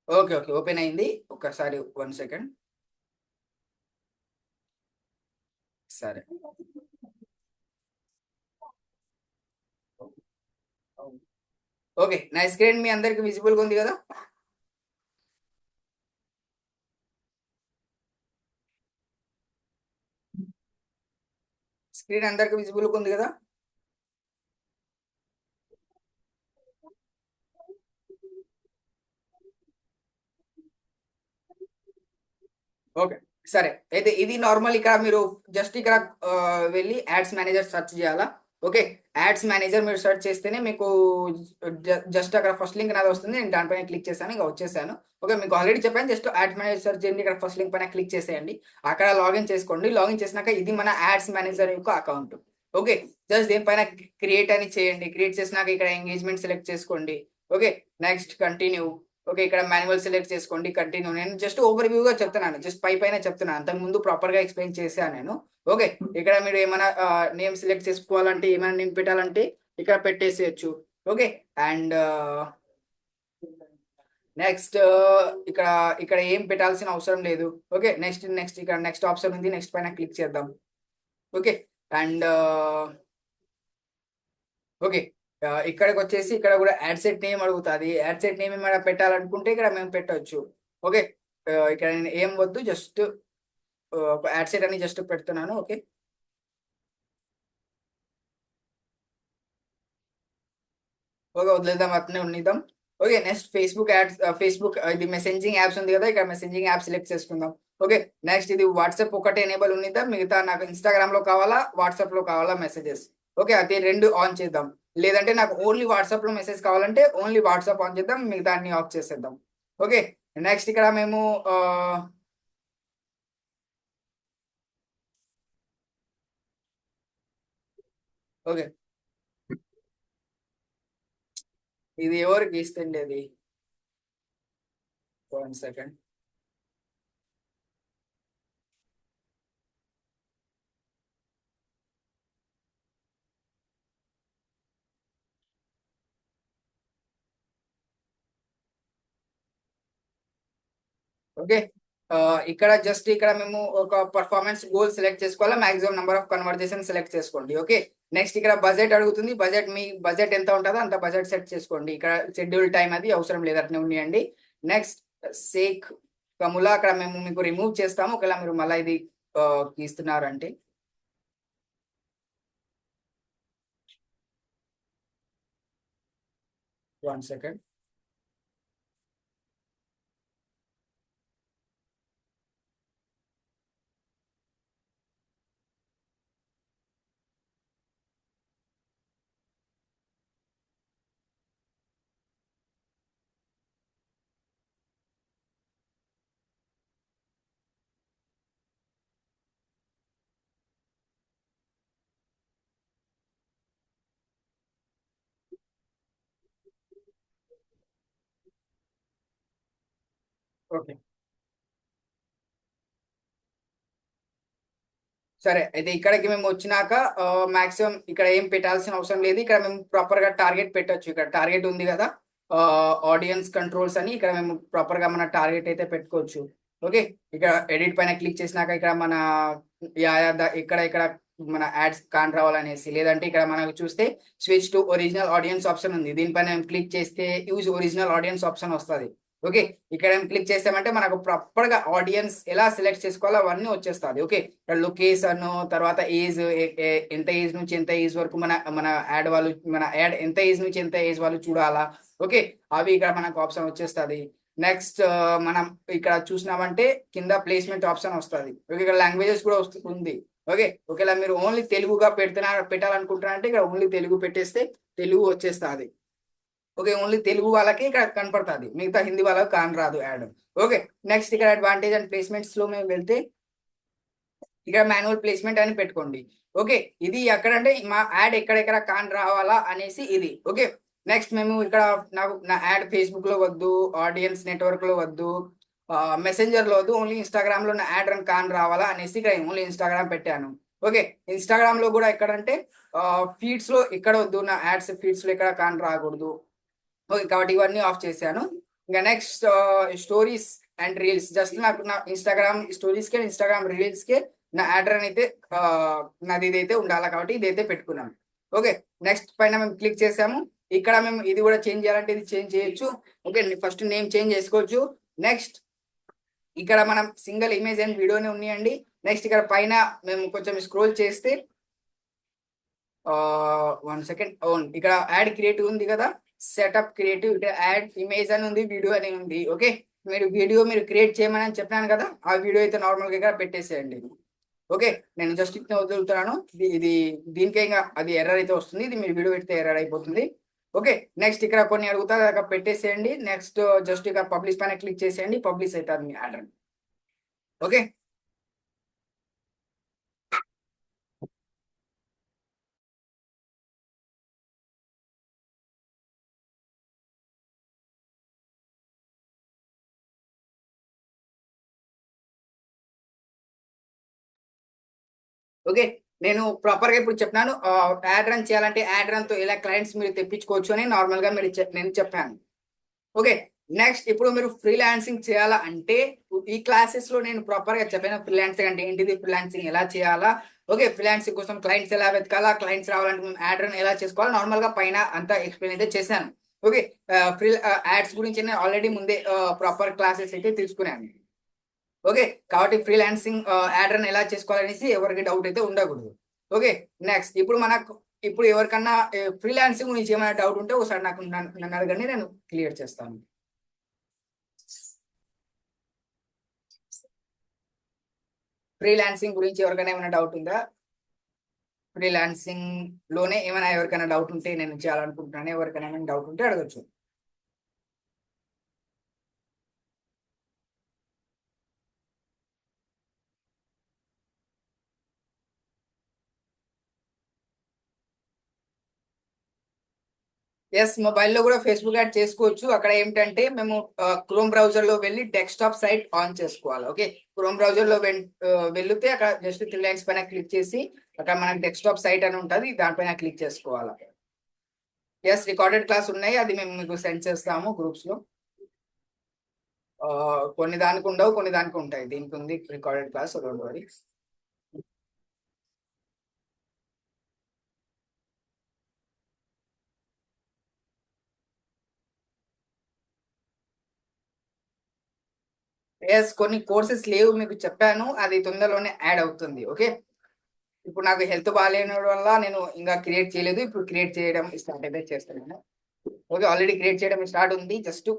ఓకే. ఓకే. ఓపెన్ అయింది. ఒక్కసారి 1 సెకండ్. సరే. ఓకే. నా స్క్రీన్ మీ అందరికి విజిబుల్‌గా ఉంది గదా! స్క్రీన్ అందరికి విజిబుల్‌గా ఉంది గదా! ఓకే. సరే. అయితే ఇది నార్మల్ ఇక్కడ మీరు జస్ట్ ఇక్కడ వెళ్లి యాడ్స్ మేనేజర్ సెర్చ్ చేయాలా? ఓకే. యాడ్స్ మేనేజర్ మీరు సెర్చ్ చేస్తేనే మీకు జస్ట్ అక్కడ ఫస్ట్ లింక్ నాదొస్తుంది. నేను దాని పైన క్లిక్ చేశాను. ఇక వచ్చేసాను. ఓకే. మీకు ఆల్రెడీ చెప్పాను. జస్ట్ యాడ్స్ మేనేజర్ సెర్చ్ చేయండి. ఇక్కడ ఫస్ట్ లింక్ పైన క్లిక్ చేసేయండి. అక్కడ లాగిన్ చేసుకోండి. లాగిన్ చేసినాక ఇది మన యాడ్స్ మేనేజర్ యొక్క అకౌంట్. ఓకే. జస్ట్ దీనిపైన క్రియేట్ అని చేయండి. క్రియేట్ చేసినాక ఇక్కడ ఎంగేజ్‌మెంట్ సెలెక్ట్ చేసుకోండి. ఓకే. Next continue. ఓకే. ఇక్కడ మాన్యువల్ సెలెక్ట్ చేసుకోండి. కంటిన్యూ. నేను జస్ట్ ఓవర్ వ్యూగా చెప్తున్నాను. జస్ట్ పైన చెప్తున్నాను. అంతకుముందు ప్రాపర్‌గా ఎక్స్‌ప్లెయిన్ చేశాను నేను. ఓకే. ఇక్కడ మీరు ఏమైనా నేమ్ సెలెక్ట్ చేసుకోవాలంటే, ఏమైనా నేమ్ పెట్టాలంటే ఇక్కడ పెట్టేసేయొచ్చు. ఓకే. అండ్ నెక్స్ట్ ఇక్కడ ఇక్కడ ఏం పెట్టాల్సిన అవసరం లేదు. ఓకే. నెక్స్ట్ ఇక్కడ నెక్స్ట్ ఆప్షన్ ఉంది. నెక్స్ట్ పైన క్లిక్ చేద్దాం. ఓకే. And okay. ఇక్కడికొచ్చేసి ఇక్కడ గూడా యాడ్ సెట్ నేమ్ అడుగుతాది. యాడ్ సెట్ నేమ్ ఏమైనా పెట్టాలనుకుంటే ఇక్కడ మేము పెట్టొచ్చు. ఓకే. ఇక్కడ నేను ఏం వద్దు జస్ట్ ఒక యాడ్ సెట్ అని జస్ట్ పెడుతున్నాను. ఓకే. ఓకే. వదిలేద్దాం అట్లనే ఉన్నిద్దాం. ఓకే. నెక్స్ట్ ఫేస్‌బుక్ ఇది మెసెంజింగ్ యాప్స్ ఉంది గదా! ఇక్కడ మెసెంజింగ్ యాప్ సెలెక్ట్ చేసుకుందాం. ఓకే. నెక్స్ట్ ఇది వాట్సాప్ ఒకటే ఎనేబుల్ ఉన్నిద్దా? మిగతా నాకు ఇన్‌స్టాగ్రామ్‌లో కావాలా? వాట్సాప్‌లో కావాలా మెసేజెస్? ఓకే. అది 2 ఆన్ చేద్దాం. లేదంటే నాకు ఓన్లీ వాట్సాప్‌లో మెసేజ్ కావాలంటే ఓన్లీ వాట్సాప్ ఆన్ చేద్దాం. మిగతా అన్ని ఆఫ్ చేసేద్దాం. ఓకే. నెక్స్ట్ ఇక్కడ మేము ఆహ్, ఓకే. ఇది ఎవరికి ఇస్తండి అది? 1 సెకండ్. ఓకే. ఇక్కడ మేము ఒక పెర్ఫార్మన్స్ గోల్ సెలెక్ట్ చేసుకోవాలా. Maximum number of conversation select చేసుకోండి. ఓకే. నెక్స్ట్ ఇక్కడ బడ్జెట్ అడుగుతుంది. మీ బడ్జెట్ ఎంత ఉంటదో అంత బడ్జెట్ సెట్ చేసుకోండి. ఇక్కడ షెడ్యూల్ టైమ్ అది అవసరం లేదు. అట్లనే ఉన్నియండి. నెక్స్ట్ సేక్ కములా అక్కడ మేము మీకు రిమూవ్ చేస్తాము. ఒకవేళ మీరు మళ్ళా ఇది తీస్తున్నారంటే. 1 సెకండ్. ఓకే. సరే. అయితే ఇక్కడికి మేము వచ్చినాక మాక్సిమం ఇక్కడ ఏం పెట్టాల్సిన అవసరం లేదు. ఇక్కడ మేము ప్రాపర్‌గా టార్గెట్ పెట్టొచ్చు. ఇక్కడ టార్గెట్ ఉంది గదా! ఆడియన్స్ కంట్రోల్స్ అని ఇక్కడ మేము ప్రాపర్‌గా మన టార్గెట్ అయితే పెట్టుకోవచ్చు. ఓకే. ఇక్కడ ఎడిట్ పైన క్లిక్ చేసినాక ఇక్కడ మన యాహ్! యాహ్! ఇక్కడ ఇక్కడ మన యాడ్స్ కాన్ రావాలనేసి లేదంటే ఇక్కడ మనకు చూస్తే switch to original audience option ఉంది. దీనిపైన క్లిక్ చేస్తే యూజ్ ఒరిజినల్ ఆడియన్స్ ఆప్షన్ వస్తది. ఓకే. ఇక్కడ క్లిక్ చేసామంటే మనకు ప్రాపర్‌గా ఆడియన్స్ ఎలా సెలెక్ట్ చేసుకోవాలో అవన్నీ వచ్చేస్తది. ఓకే. ఇక్కడ లొకేషన్ తర్వాత ఏజ్ ఎంత ఏజ్ నుంచి ఎంత ఏజ్ వరకు మన మన యాడ్ వాళ్ళు మన యాడ్ ఎంత ఏజ్ నుంచి ఎంత ఏజ్ వాళ్ళు చూడాలా. ఓకే. అవి ఇక్కడ మనకు ఆప్షన్ వచ్చేస్తది. నెక్స్ట్ మనం ఇక్కడ చూసినామంటే కింద ప్లేస్‌మెంట్ ఆప్షన్ వస్తది. ఓకే. ఇక్కడ లాంగ్వేజెస్ కూడా ఉంది. ఓకే. ఒకవేళ మీరు ఓన్లీ తెలుగుగా పెట్టాలనుకుంటున్నారంటే ఇక్కడ ఓన్లీ తెలుగు పెట్టేస్తే తెలుగు వచ్చేస్తది. ఓకే. ఓన్లీ తెలుగు వాళ్ళకి ఇక్కడ కనపడతది. మిగతా హిందీ వాళ్ళకి రాదు యాడ్. ఓకే. నెక్స్ట్ ఇక్కడ అడ్వాంటేజ్ అండ్ ప్లేస్‌మెంట్స్‌లో మేము వెళ్తే ఇక్కడ మాన్యువల్ ప్లేస్‌మెంట్ అని పెట్టుకోండి. ఓకే. ఇది ఎక్కడంటే మా యాడ్ ఎక్కడెక్కడ రావాలా అనేసి ఇది. ఓకే. నెక్స్ట్ మేము ఇక్కడ నా యాడ్ ఫేస్‌బుక్‌లో వద్దు, ఆడియన్స్ నెట్‌వర్క్‌లో వద్దు, మెసెంజర్‌లో వద్దు. ఓన్లీ ఇన్‌స్టాగ్రామ్‌లో నా యాడ్ రావాలా అనేసి ఇక్కడ ఓన్లీ ఇన్‌స్టాగ్రామ్ పెట్టాను. ఓకే. ఇన్‌స్టాగ్రామ్‌లో కూడా ఎక్కడంటే ఫీడ్స్‌లో ఇక్కడ వద్దు. నా యాడ్స్ ఫీడ్స్‌లో ఎక్కడ రాకూడదు. ఓకే. కాబట్టి ఇవన్నీ ఆఫ్ చేశాను. ఇంక next stories and reels just నాకు నా ఇన్‌స్టాగ్రామ్ స్టోరీస్‌కే, ఇన్‌స్టాగ్రామ్ రీల్స్‌కే నా యాడ్ అయితే నాది ఇదైతే ఉండాలా కాబట్టి ఇదైతే పెట్టుకున్నాను. ఓకే. నెక్స్ట్ పైన మేము క్లిక్ చేసాము. ఇక్కడ మేము ఇది కూడా చేంజ్ చేయాలంటే ఇది చేంజ్ చేయొచ్చు. ఓకే. ఫస్ట్ నేమ్ చేంజ్ చేసుకోవచ్చు. నెక్స్ట్ ఇక్కడ మనం సింగిల్ ఇమేజ్ అండ్ వీడియోనే ఉన్నాయండి. నెక్స్ట్ ఇక్కడ పైన మేము కొంచెం స్క్రోల్ చేస్తే 1 సెకండ్ ఇక్కడ యాడ్ క్రియేటివ్ ఉంది కదా! సెటప్ క్రియేటివ్ ఇక్కడ యాడ్ ఇమేజ్ అని ఉంది, వీడియో అని ఉంది. ఓకే. మీరు క్రియేట్ చేయమని చెప్పినాను కదా! ఆ వీడియో అయితే నార్మల్‌గా ఇక్కడ పెట్టేసేయండి. ఓకే. నేను జస్ట్ ఇట్నే వదులుతున్నాను. ఇది దీనికే ఇంగ అది ఎర్రర్ అయితే వస్తుంది. ఇది మీరు వీడియో పెడితే ఎర్రర్ అయిపోతుంది. ఓకే. నెక్స్ట్ ఇక్కడ కొన్ని అడుగుతారు అక్కడ పెట్టేసేయండి. నెక్స్ట్ జస్ట్ ఇక్కడ పబ్లిష్ పైన క్లిక్ చేసేయండి. పబ్లిష్ అయితది మీ యాడ్. ఓకే. ఓకే. నేను ప్రాపర్‌గా ఇప్పుడు చెప్పినాను. యాడ్ రన్ చేయాలంటే యాడ్ రన్‌తో ఎలా క్లయింట్స్ మీరు తెప్పించుకోవచ్చు అని నార్మల్‌గా నేను చెప్పాను. ఓకే. నెక్స్ట్ ఇప్పుడు మీరు ఫ్రీలాన్సింగ్ చేయాలా అంటే ఈ క్లాసెస్‌లో నేను ప్రాపర్‌గా చెప్పాను. ఫ్రీలాన్సింగ్ అంటే ఏంటిది? ఫ్రీలాన్సింగ్ ఎలా చేయాలా? ఓకే. ఫ్రీలాన్సింగ్ కోసం క్లయింట్స్ ఎలా వెతకాలా? క్లయింట్స్ రావాలంటే మేము యాడ్ రన్ ఎలా చేసుకోవాలో నార్మల్‌గా పైన అంతా ఎక్స్‌ప్లెయిన్ అయితే చేశాను. ఓకే. యాడ్స్ గురించి నేను ఆల్రెడీ ముందే ప్రాపర్ క్లాసెస్ అయితే తీసుకున్నాను. ఓకే. కాబట్టి ఫ్రీలాన్సింగ్ యాడ్ రన్ ఎలా చేసుకోవాలనేసి ఎవరికి డౌట్ అయితే ఉండకూడదు. ఓకే. నెక్స్ట్ ఇప్పుడు ఎవరికన్నా ఫ్రీలాన్సింగ్ గురించి ఏమైనా డౌట్ ఉంటే ఒకసారి నన్ను అడగండి. నేను క్లియర్ చేస్తాను. ఫ్రీలాన్సింగ్ గురించి ఎవరికైనా ఏమైనా డౌట్ ఉందా? ఫ్రీలాన్సింగ్ లోనే ఏమైనా ఎవరికైనా డౌట్ ఉంటే నేను చేయాలనుకుంటున్నాను. ఎవరికైనా ఏమైనా డౌట్ ఉంటే అడగొచ్చు. యెస్. మొబైల్‌లో గూడా ఫేస్‌బుక్ యాడ్ చేసుకోవచ్చు. అక్కడ ఏమిటంటే మేము క్రోమ్ బ్రౌజర్‌లో వెళ్లి డెస్క్‌టాప్ సైట్ ఆన్ చేసుకోవాలి. ఓకే. క్రోమ్ బ్రౌజర్‌లో వెళితే అక్కడ జస్ట్ 3 లైన్స్ పైన క్లిక్ చేసి అక్కడ మనకి డెస్క్‌టాప్ సైట్ అని ఉంటది. దానిపైన క్లిక్ చేసుకోవాల. యెస్. రికార్డెడ్ క్లాస్ ఉన్నాయి. అది మేము మీకు సెండ్ చేస్తాము గ్రూప్స్‌లో. కొన్ని దానికి ఉండవు. కొన్ని దానికి ఉంటాయి. దీనికి ఉంది recorded class. Don't worry. Yes. కొన్ని కోర్సెస్ లేవు మీకు చెప్పాను. అది తొందరలోనే యాడ్ అవుతుంది. ఓకే. ఇప్పుడు నాకు హెల్త్ బాలేనోడి వల్ల నేను ఇంకా క్రియేట్ చేయలేదు. ఇప్పుడు క్రియేట్ చేయడం స్టార్ట్ అయితే చేస్తున్నాను. ఓకే. ఆల్రెడీ క్రియేట్ చేయడం స్టార్ట్ ఉంది. జస్ట్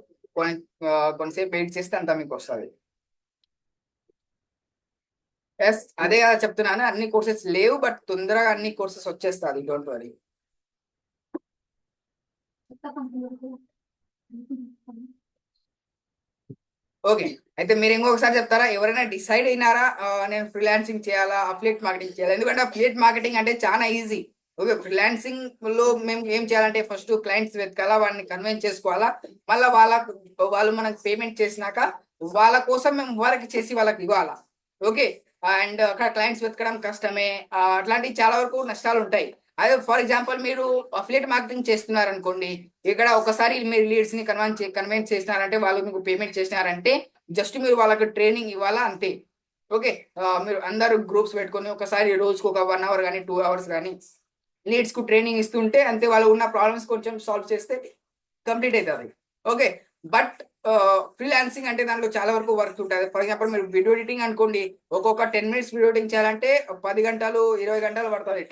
కొంతసేపు వెయిట్ చేస్తే అంతా మీకొస్తది. యెస్. అదే కదా చెప్తున్నాను. అన్ని కోర్సెస్ లేవు. బట్ తొందరగా అన్ని కోర్సెస్ వచ్చేస్తాది. Don't worry. ఓకే. అయితే మీరు ఇంకొకసారి చెప్తారా? ఎవరైనా డిసైడ్ అయినారా? నేను ఫ్రీలాన్సింగ్ చేయాలా? అఫిలియేట్ మార్కెటింగ్ చేయాలా? ఎందుకంటే అఫిలియేట్ మార్కెటింగ్ అంటే చాలా ఈజీ. ఓకే. ఫ్రీలాన్సింగ్‌లో మేము ఏం చేయాలంటే ఫస్ట్ క్లయింట్స్ వెతకాలా, వాళ్ళని కన్విన్స్ చేసుకోవాలా. మళ్ళా వాళ్ళు మనకు పేమెంట్ చేసినాక వాళ్ళ కోసం మేము వర్క్ చేసి వాళ్ళకి ఇవ్వాలా. ఓకే. అండ్ అక్కడ క్లయింట్స్ వెతకడం కష్టమే. అట్లాంటివి చాలా వరకు నష్టాలు ఉంటాయి. అదే ఫర్ ఎగ్జాంపుల్ మీరు అఫిలియేట్ మార్కెటింగ్ చేస్తున్నారనుకోండి. ఇక్కడ ఒకసారి మీరు లీడ్స్‌ని కన్విన్స్ చేసినారంటే వాళ్ళు మీకు పేమెంట్ చేసినారంటే జస్ట్ మీరు వాళ్ళకి ట్రైనింగ్ ఇవ్వాలా అంతే. ఓకే. మీరు అందరూ గ్రూప్స్ పెట్టుకొని ఒకసారి రోజుకి ఒక 1 అవర్ గాని, 2 అవర్స్ గాని లీడ్స్‌కు ట్రైనింగ్ ఇస్తుంటే అంతే వాళ్ళు ఉన్న ప్రాబ్లమ్స్ కొంచెం సాల్వ్ చేస్తే కంప్లీట్ అయితది. ఓకే. బట్ ఫ్రీలాన్సింగ్ అంటే దాంట్లో చాలా వరకు వర్క్ ఉంటది. ఫర్ ఎగ్జాంపుల్ మీరు వీడియో ఎడిటింగ్ అనుకోండి. ఒక్కొక్క 10 మినిట్స్ వీడియో ఎడిటింగ్ చేయాలంటే 10 గంటలు, 20 గంటలు పడతది.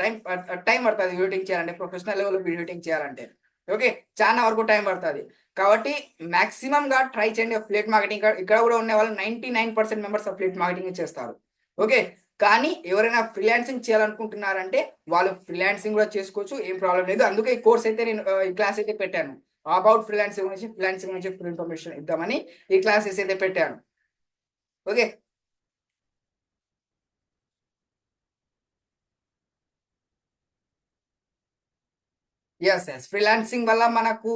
టైం పడతది వీడియో ఎడిటింగ్ చేయాలంటే ప్రొఫెషనల్ లెవెల్‌లో వీడియో ఎడిటింగ్ చేయాలంటే. ఓకే. చానా వరకు టైం పడతది. కాబట్టి మాక్సిమమ్‌గా ట్రై చేయండి అఫిలియేట్ మార్కెటింగ్. ఇక్కడ కూడా ఉన్నవాళ్ళు 99% మెంబర్స్ అఫిలియేట్ మార్కెటింగే చేస్తారు. ఓకే. కానీ ఎవరైనా ఫ్రీలాన్సింగ్ చేయాలనుకుంటున్నారంటే వాళ్ళు ఫ్రీలాన్సింగ్ కూడా చేసుకోవచ్చు. ఏం ప్రాబ్లమ్ లేదు. అందుకే ఈ కోర్స్ అయితే నేను ఈ క్లాస్ అయితే పెట్టాను. అబౌట్ ఫ్రీలాన్సింగ్ గురించి ఫుల్ ఇన్ఫర్మేషన్ ఇద్దామని ఈ క్లాసెస్ అయితే పెట్టాను. ఓకే. యెస్. ఫ్రీలాన్సింగ్ వల్ల మనకు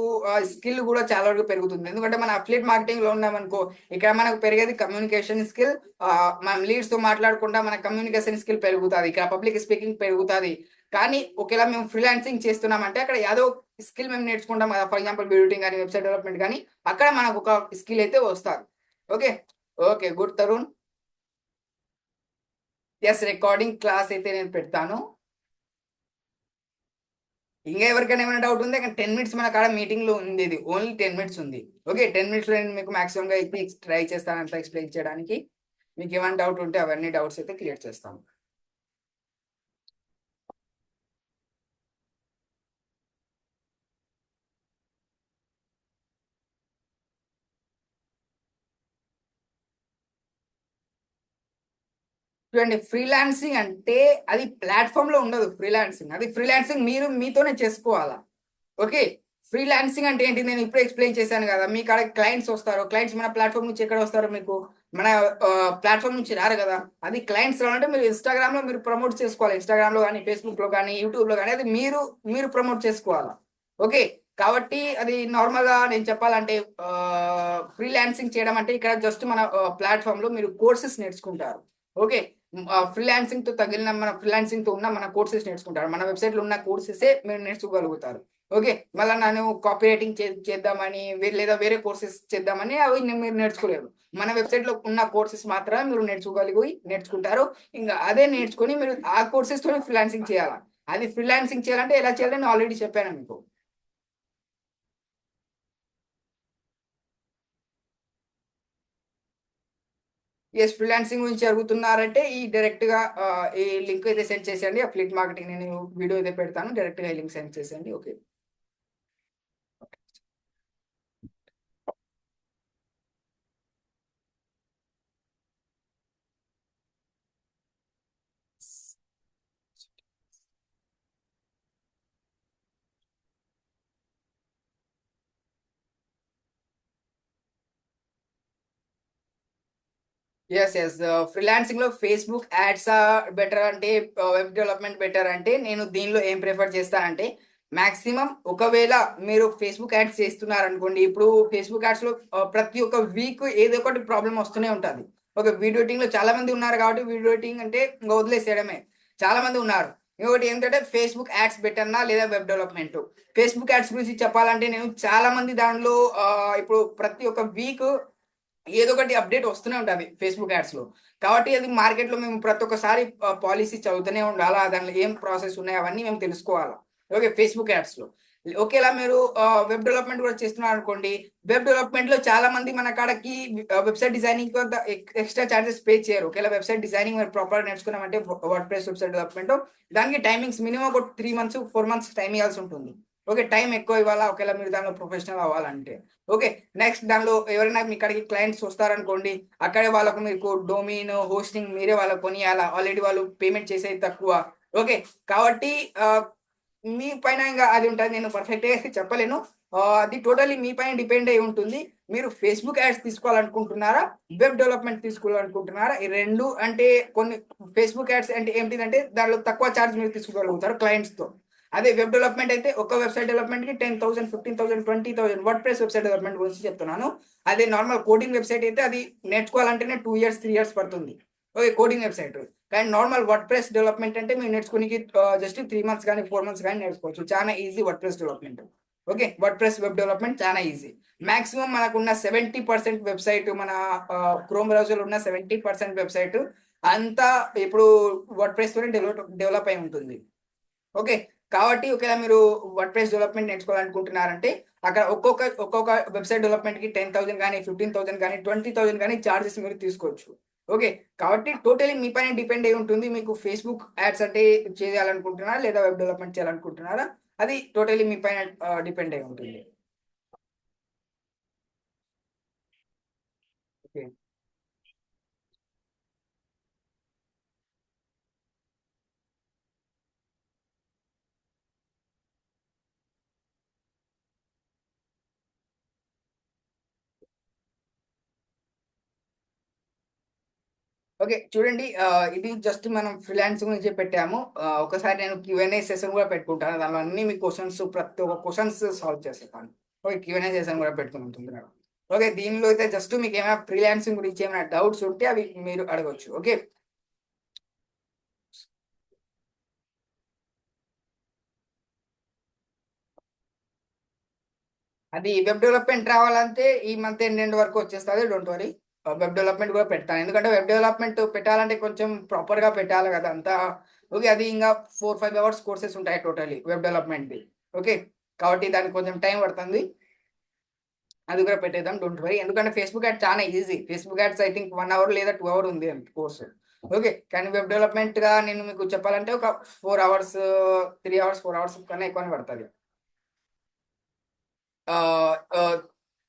స్కిల్ గూడా చాలా వరకు పెరుగుతుంది. ఎందుకంటే మనం అఫిలియేట్ మార్కెటింగ్‌లో ఉన్నామనుకో, ఇక్కడ మనకు పెరిగేది కమ్యూనికేషన్ స్కిల్. మనం లీడ్స్‌తో మాట్లాడకుండా మన కమ్యూనికేషన్ స్కిల్ పెరుగుతది. ఇక్కడ పబ్లిక్ స్పీకింగ్ పెరుగుతది. కానీ ఒకేళ మేము ఫ్రీలాన్సింగ్ చేస్తున్నామంటే అక్కడ ఏదో స్కిల్ మేము నేర్చుకుంటాం కదా! ఫర్ ఎగ్జాంపుల్ ఎడిటింగ్ గాని, వెబ్‌సైట్ డెవలప్‌మెంట్ గాని అక్కడ మనకొక స్కిల్ అయితే వస్తాది. Okay. Okay. Good Tarun. Recording class అయితే నేను పెడతాను. ఇంకా ఎవరికైనా ఏమైనా డౌట్ ఉంటే 10 మినిట్స్ మన కాడ మీటింగ్‌లో ఉంది ఇది. ఓన్లీ 10 మినిట్స్ ఉంది. ఓకే. 10 మినిట్స్‌లో నేను మీకు మాక్సిమమ్‌గా అయితే ట్రై చేస్తాను అంతా ఎక్స్‌ప్లెయిన్ చేయడానికి. మీకేమైనా డౌట్ ఉంటే అవన్నీ డౌట్స్ అయితే క్లియర్ చేస్తాను. చూడండి ఫ్రీలాన్సింగ్ అంటే అది ప్లాట్‌ఫార్మ్‌లో ఉండదు ఫ్రీలాన్సింగ్. అది ఫ్రీలాన్సింగ్ మీరు మీతోనే చేసుకోవాలా. ఓకే. ఫ్రీలాన్సింగ్ అంటే ఏంటి? నేను ఇప్పుడే ఎక్స్‌ప్లెయిన్ చేశాను గదా! మీ కాడ క్లయింట్స్ వస్తారు. క్లయింట్స్ మన ప్లాట్‌ఫార్మ్ నుంచి ఎక్కడ వస్తారు మీకు? మన ప్లాట్‌ఫార్మ్ నుంచి రారు గదా! అది క్లయింట్స్ రావాలంటే మీరు ఇన్‌స్టాగ్రామ్‌లో మీరు ప్రమోట్ చేసుకోవాలి. ఇన్‌స్టాగ్రామ్‌లో గాని, ఫేస్‌బుక్‌లో గాని, యూట్యూబ్‌లో గాని అది మీరు ప్రమోట్ చేసుకోవాలా. ఓకే. కాబట్టి అది నార్మల్‌గా నేను చెప్పాలంటే ఫ్రీలాన్సింగ్ చేయడం అంటే ఇక్కడ జస్ట్ మన ప్లాట్‌ఫార్మ్‌లో మీరు కోర్సెస్ నేర్చుకుంటారు. ఓకే. ఫ్రీలాన్సింగ్‌తో తగిలిన మన ఫ్రీలాన్సింగ్‌తో ఉన్న మన కోర్సెస్ నేర్చుకుంటారు. మన వెబ్‌సైట్‌లో ఉన్న కోర్సెసే మీరు నేర్చుకోగలుగుతారు. ఓకే. మళ్ళా నేను కాపీ రైటింగ్ చేద్దామని లేదా వేరే కోర్సెస్ చేద్దామని అవి మీరు నేర్చుకోలేరు. మన వెబ్‌సైట్‌లో ఉన్న కోర్సెస్ మాత్రమే మీరు నేర్చుకుంటారు. ఇంగ అదే నేర్చుకొని మీరు ఆ కోర్సెస్‌తోనే ఫ్రీలాన్సింగ్ చేయాల. అది ఫ్రీలాన్సింగ్ చేయాలంటే ఎలా చేయాలో నేను ఆల్రెడీ చెప్పాను మీకు. ఫ్రీలాన్సింగ్ గురించి అడుగుతున్నారంటే ఈ డైరెక్ట్‌గా ఈ లింక్ అయితే సెండ్ చేసేయండి. అఫిలియేట్ మార్కెటింగ్ నేను వీడియో అయితే పెడతాను. డైరెక్ట్‌గా ఈ లింక్ సెండ్ చేసేయండి. ఓకే. యెస్. ఫ్రీలాన్సింగ్‌లో ఫేస్‌బుక్ యాడ్సా బెటర్ అంటే వెబ్ డెవలప్‌మెంట్ బెటర్ అంటే నేను దీనిలో ఏం ప్రిఫర్ చేస్తానంటే మాక్సిమం ఒకవేళ మీరు ఫేస్‌బుక్ యాడ్స్ చేస్తున్నారనుకోండి. ఇప్పుడు ఫేస్‌బుక్ యాడ్స్‌లో ప్రతి ఒక్క వీక్ ఏదో ఒకటి ప్రాబ్లమ్ వస్తూనే ఉంటది. ఓకే. వీడియో ఎడిటింగ్‌లో చాలా మంది ఉన్నారు కాబట్టి వీడియో ఎడిటింగ్ అంటే ఇంక వదిలేసేయడమే. చాలా మంది ఉన్నారు. ఇంకొకటి ఏంటంటే ఫేస్‌బుక్ యాడ్స్ బెటర్‌నా లేదా వెబ్ డెవలప్‌మెంటు. ఫేస్‌బుక్ యాడ్స్ గురించి చెప్పాలంటే నేను చాలా మంది దాంట్లో ఇప్పుడు ప్రతి ఒక్క వీక్ ఏదో ఒకటి అప్డేట్ వస్తూనే ఉంటది ఫేస్‌బుక్ యాడ్స్‌లో. కాబట్టి అది మార్కెట్‌లో మేము ప్రతి ఒక్కసారి పాలిసీ చదువుతూనే ఉండాలా. దాంట్లో ఏం ప్రాసెస్ ఉన్నాయి అవన్నీ మేము తెలుసుకోవాలా. ఓకే. ఫేస్‌బుక్ యాడ్స్‌లో. ఒకేలా మీరు వెబ్ డెవలప్‌మెంట్ కూడా చేస్తున్నారనుకోండి. వెబ్ డెవలప్‌మెంట్‌లో చాలా మంది మన కాడకి వెబ్‌సైట్ డిజైనింగ్ కొంత ఎక్స్‌ట్రా చార్జెస్ పే చేయరు. ఒకేళ వెబ్‌సైట్ డిజైనింగ్ మీరు ప్రాపర్‌గా నేర్చుకున్నామంటే వర్డ్‌ప్రెస్ వెబ్‌సైట్ డెవలప్‌మెంట్ దానికి టైమింగ్స్ మినిమమ్ ఒక 3 మంత్స్, 4 మంత్స్ టైమ్ ఇయ్యాల్సి ఉంటుంది. ఓకే. టైమ్ ఎక్కువ ఇవ్వాలా ఒకేళ మీరు దాంట్లో ప్రొఫెషనల్ అవ్వాలంటే. ఓకే. నెక్స్ట్ దానిలో ఎవరైనా మీ కాడికి క్లయింట్స్ వస్తారనుకోండి. అక్కడే వాళ్ళకు మీకు డొమైన్, హోస్టింగ్ మీరే వాళ్ళకి కొనియాల. ఆల్రెడీ వాళ్ళు పేమెంట్ చేసేది తక్కువ. ఓకే. కాబట్టి మీ పైన ఇంగ అది ఉంటది. నేను పర్ఫెక్ట్‌గా అయితే చెప్పలేను. అది టోటల్లీ మీ పైన డిపెండ్ అయ్యి ఉంటుంది. మీరు ఫేస్‌బుక్ యాడ్స్ తీసుకోవాలనుకుంటున్నారా? వెబ్ డెవలప్‌మెంట్ తీసుకోవాలనుకుంటున్నారా? ఈ 2 అంటే కొన్ని ఫేస్‌బుక్ యాడ్స్ అంటే ఏంటిదంటే దాంట్లో తక్కువ చార్జ్ మీరు తీసుకోగలుగుతారు క్లయింట్స్‌తో. అదే వెబ్ డెవలప్మెంట్ అయితే ఒక వెబ్సైట్ డెవలప్మెంట్ కి 10,000, 15,000, 20,000. వర్డ్ ప్రెస్ వెబ్సైట్ డెవలప్మెంట్ గురించి చెప్తున్నాను. అదే నార్మల్ కోడింగ్ వెబ్సైట్ అయితే అది నేర్చుకోవాలంటేనే 2 years, 3 years పడుతుంది. Okay, coding website. కానీ నార్మల్ వర్డ్ ప్రెస్ డెవలప్మెంట్ అంటే మీరు నేర్చుకునికి జస్ట్ 3 months కానీ 4 months కానీ నేర్చుకోవచ్చు. చాలా easy word press development. Okay, word press web development చాలా ఈజీ. మాక్సిమం మనకున్న 70% వెబ్సైట్, మన క్రోమ్ బ్రౌజర్ ఉన్న 70% వెబ్సైట్ అంతా ఇప్పుడు వర్డ్ ప్రెస్ తోనే డెవలప్ అయి ఉంటుంది. ఓకే, కాబట్టి ఒకవేళ మీరు వర్డ్ ప్రెస్ డెవలప్మెంట్ నేర్చుకోవాలనుకుంటున్నారంటే అక్కడ ఒక్కొక్క వెబ్సైట్ డెవలప్మెంట్ కి 10,000 కానీ 15,000 కానీ 20,000 కానీ చార్జెస్ మీరు తీసుకోవచ్చు. ఓకే, కాబట్టి టోటలీ మీ పైన డిపెండ్ అయి ఉంటుంది. మీకు ఫేస్బుక్ యాడ్స్ అంటే చేయాలనుకుంటున్నారా లేదా వెబ్ డెవలప్మెంట్ చేయాలనుకుంటున్నారా, అది టోటలీ మీ పైన డిపెండ్ అయి ఉంటుంది. ఓకే, ఓకే, చూడండి, ఇది జస్ట్ మనం ఫ్రీలాన్స్ గురించి పెట్టాము. ఒకసారి నేను Q&A సెషన్ కూడా పెట్టుకుంటాను. దానిలో అన్ని మీ క్వశ్చన్స్, ప్రతి ఒక్క క్వశ్చన్స్ సాల్వ్ చేస్తాను. ఓకే, Q&A సెషన్ కూడా పెట్టుకుని ఉంటుంది నాకు. ఓకే, దీనిలో అయితే జస్ట్ మీకు ఏమైనా ఫ్రీలాన్సింగ్ గురించి ఏమైనా డౌట్స్ ఉంటే అవి మీరు అడగవచ్చు. ఓకే, అది వెబ్ డెవలప్మెంట్ రావాలంటే ఈ మంత్ ఎండ్ వరకు వచ్చేస్తుంది. డోంట్ వరీ, వెబ్ డెవలప్మెంట్ కూడా పెడతాను. ఎందుకంటే వెబ్ డెవలప్మెంట్ పెట్టాలంటే కొంచెం ప్రాపర్గా పెట్టాలి కదా అంతా. ఓకే, అది ఇంకా 4-5 hours కోర్సెస్ ఉంటాయి టోటలీ వెబ్ డెవలప్మెంట్ది. ఓకే, కాబట్టి దానికి కొంచెం టైం పడుతుంది. అది కూడా పెట్టేద్దాం, డోంట్ వరీ. ఎందుకంటే ఫేస్బుక్ యాడ్ చాలా easy. Facebook ads I think 1 hour లేదా 2 hour ఉంది కోర్సు. ఓకే, కానీ వెబ్ డెవలప్మెంట్ గా నేను మీకు చెప్పాలంటే ఒక 4 hours, 3 hours, 4 hours కన్నా ఎక్కువనే పడుతుంది. ఆ, ఆ,